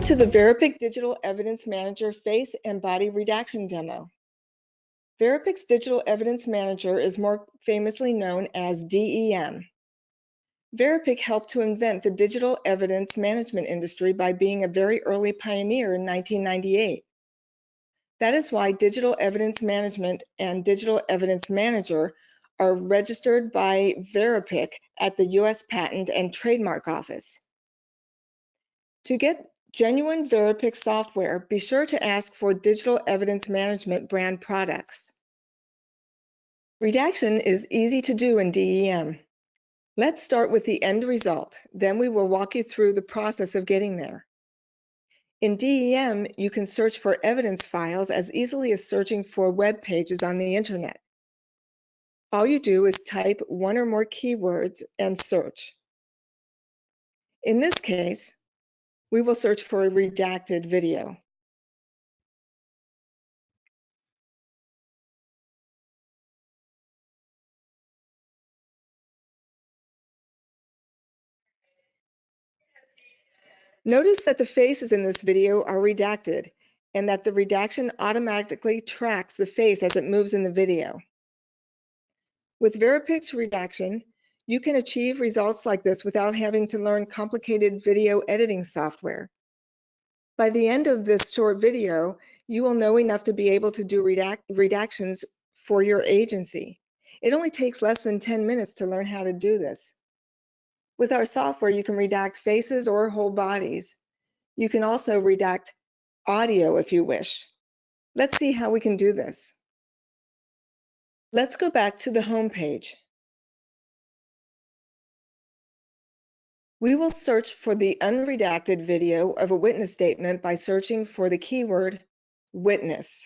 Welcome to the VeriPic Digital Evidence Manager Face and Body Redaction demo. VeriPic's Digital Evidence Manager is more famously known as DEM. VeriPic helped to invent the digital evidence management industry by being a very early pioneer in 1998. That is why Digital Evidence Management and Digital Evidence Manager are registered by VeriPic at the U.S. Patent and Trademark Office. To get genuine VeriPic software, be sure to ask for Digital Evidence Management brand products. Redaction is easy to do in DEM. Let's start with the end result, then we will walk you through the process of getting there. In DEM, you can search for evidence files as easily as searching for web pages on the internet. All you do is type one or more keywords and search. In this case, we will search for a redacted video. Notice that the faces in this video are redacted and that the redaction automatically tracks the face as it moves in the video. With VeriPic's redaction, you can achieve results like this without having to learn complicated video editing software. By the end of this short video, you will know enough to be able to do redactions for your agency. It only takes less than 10 minutes to learn how to do this. With our software, you can redact faces or whole bodies. You can also redact audio if you wish. Let's see how we can do this. Let's go back to the home page. We will search for the unredacted video of a witness statement by searching for the keyword witness.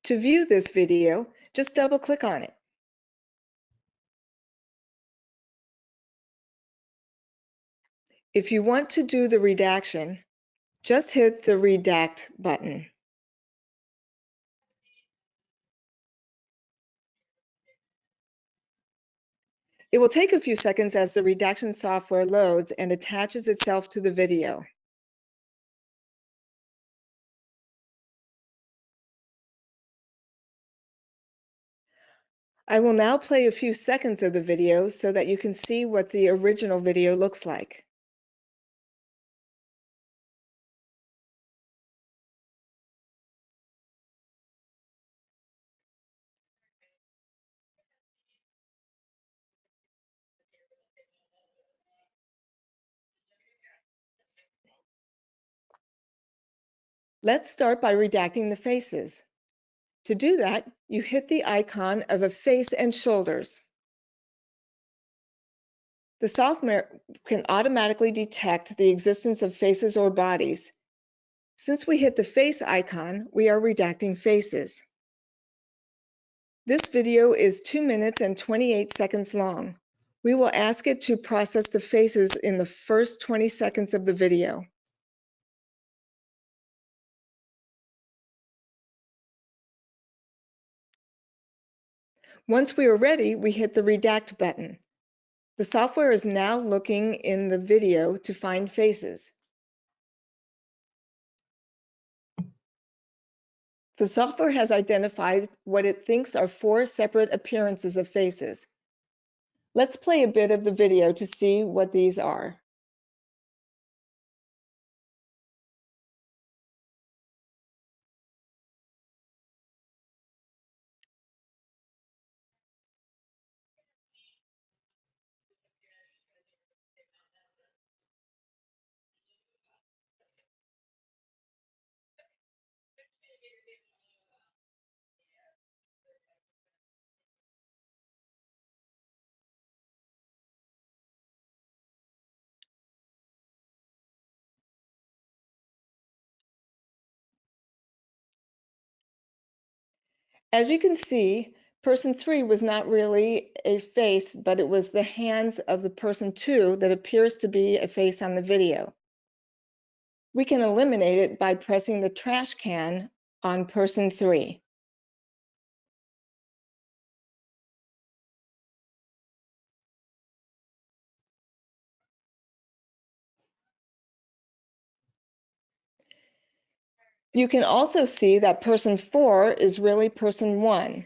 To view this video, just double-click on it. If you want to do the redaction, just hit the redact button. It will take a few seconds as the redaction software loads and attaches itself to the video. I will now play a few seconds of the video so that you can see what the original video looks like. Let's start by redacting the faces. To do that, you hit the icon of a face and shoulders. The software can automatically detect the existence of faces or bodies. Since we hit the face icon, we are redacting faces. This video is 2 minutes and 28 seconds long. We will ask it to process the faces in the first 20 seconds of the video. Once we are ready, we hit the redact button. The software is now looking in the video to find faces. The software has identified what it thinks are 4 separate appearances of faces. Let's play a bit of the video to see what these are. As you can see, person 3 was not really a face, but it was the hands of the person 2 that appears to be a face on the video. We can eliminate it by pressing the trash can on person 3. You can also see that person 4 is really person 1,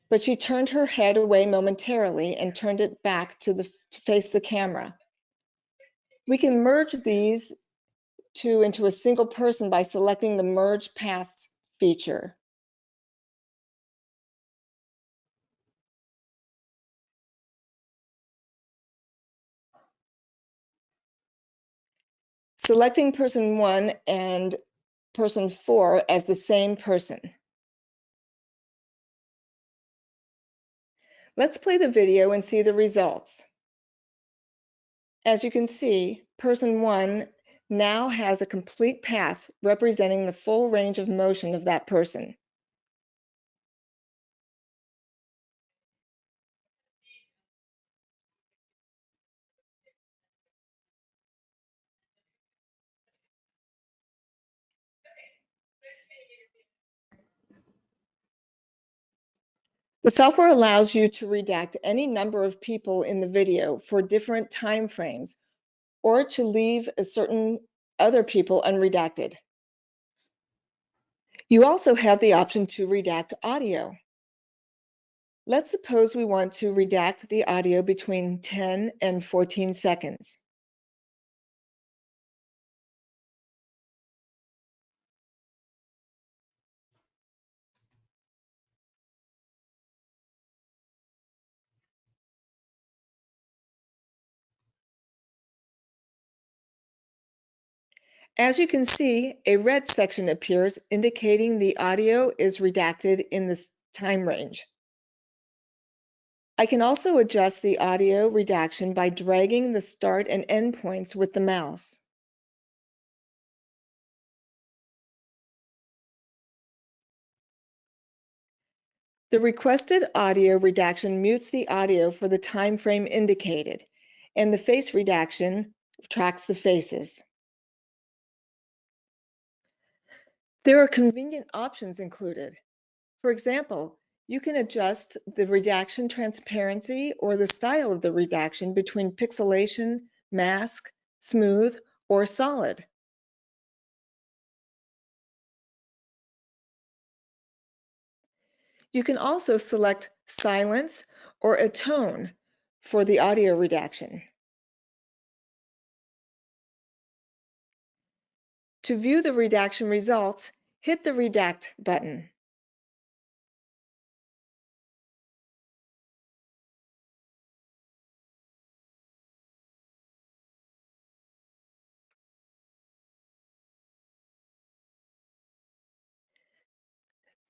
but she turned her head away momentarily and turned it back to face the camera. We can merge these two into a single person by selecting the Merge Paths feature. Selecting person 1 and person 4 as the same person. Let's play the video and see the results. As you can see, person 1 now has a complete path representing the full range of motion of that person. The software allows you to redact any number of people in the video for different time frames, or to leave a certain other people unredacted. You also have the option to redact audio. Let's suppose we want to redact the audio between 10 and 14 seconds. As you can see, a red section appears indicating the audio is redacted in this time range. I can also adjust the audio redaction by dragging the start and end points with the mouse. The requested audio redaction mutes the audio for the time frame indicated, and the face redaction tracks the faces. There are convenient options included. For example, you can adjust the redaction transparency or the style of the redaction between pixelation, mask, smooth, or solid. You can also select silence or a tone for the audio redaction. To view the redaction results, hit the Redact button.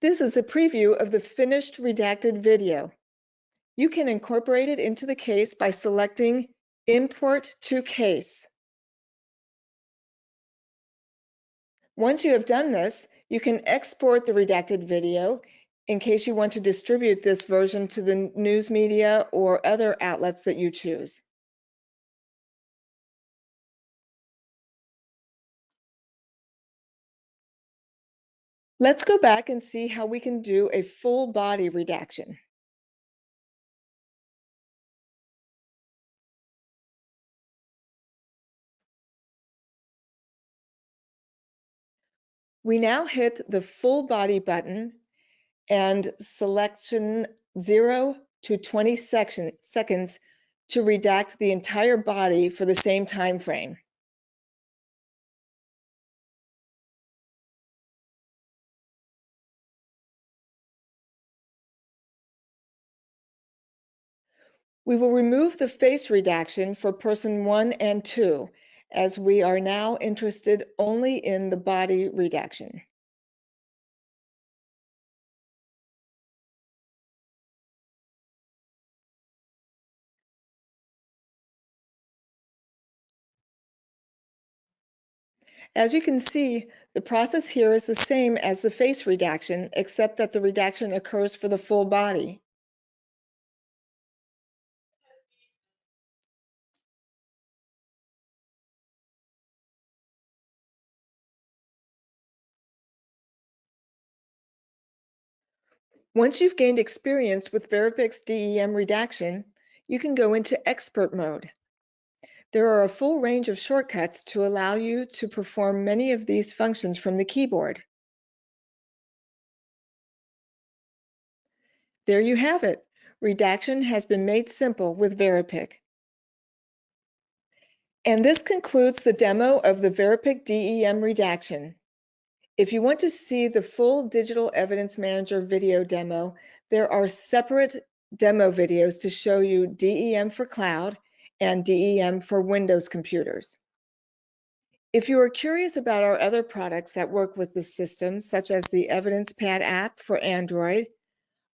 This is a preview of the finished redacted video. You can incorporate it into the case by selecting Import to Case. Once you have done this, you can export the redacted video in case you want to distribute this version to the news media or other outlets that you choose. Let's go back and see how we can do a full body redaction. We now hit the full body button and selection 0 to 20 seconds to redact the entire body for the same time frame. We will remove the face redaction for person 1 and 2, as we are now interested only in the body redaction. As you can see, the process here is the same as the face redaction, except that the redaction occurs for the full body. Once you've gained experience with VeriPic's DEM redaction, you can go into expert mode. There are a full range of shortcuts to allow you to perform many of these functions from the keyboard. There you have it. Redaction has been made simple with VeriPic. And this concludes the demo of the VeriPic DEM redaction. If you want to see the full Digital Evidence Manager video demo, there are separate demo videos to show you DEM for cloud and DEM for Windows computers. If you are curious about our other products that work with this system, such as the EvidencePad app for Android,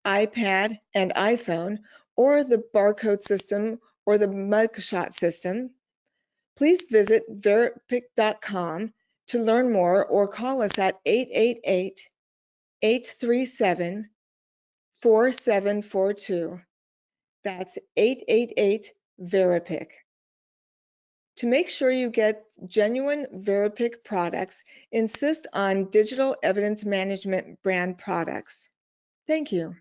iPad, and iPhone, or the barcode system or the mugshot system, please visit veripic.com to learn more or call us at 888-837-4742. That's 888-VeriPic. To make sure you get genuine VeriPic products, insist on Digital Evidence Management brand products. Thank you.